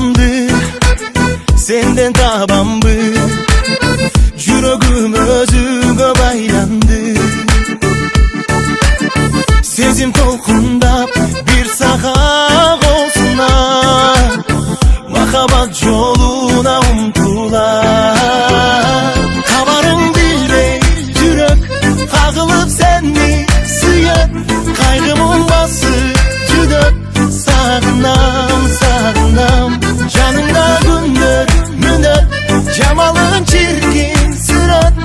Kabaramdı senden tabamdı, Жүрөгüm өзүгө байланды. Сезим толкундап бир сага колсуна, махабат жолуна умтулар. Кабарың билбей жүрөк кагылып сени сүйөт, кайгымын басып жүдөп сагынам, сагынам. Жаныңда күндөр мүнөт, жамалың чиркин сүрөт,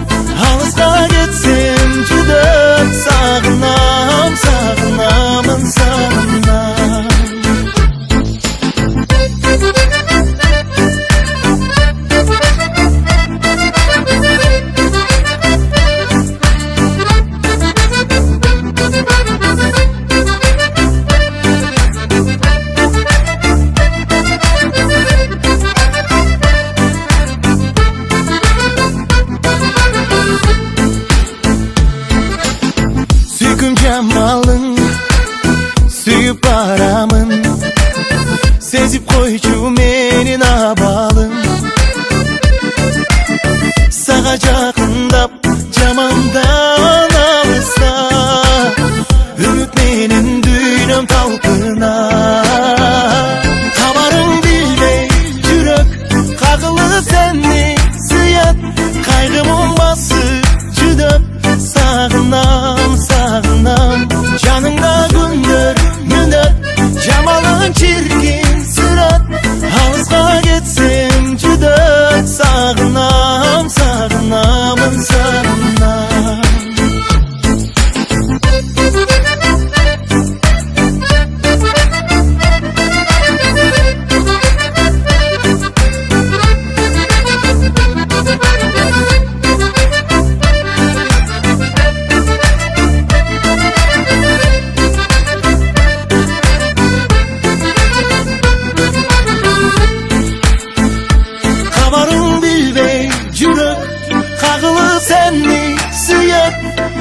алыска кетсем жүдөп сагынам, сагынамын, сагынам. Жамалың сүйүп барамын, сезип койчу менин абалым. Сага жакындап жамандан алыста, үмүт менен дүйнөм талпынар. Кабарың билбей жүрөк кагылып сени сүйөт, кайгымын басып жүдөп сагынам, сагынам. Жаныңда күндөр мүнөт, жамалың чиркин сүрөт, алыска кетсем жүдөп сагынам, сагынамын, сагынам.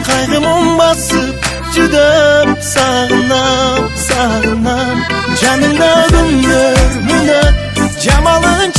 Кайгымын басып жүдөп сагынам, сагынам. Жаныңда күндөр мүнөт, жамалың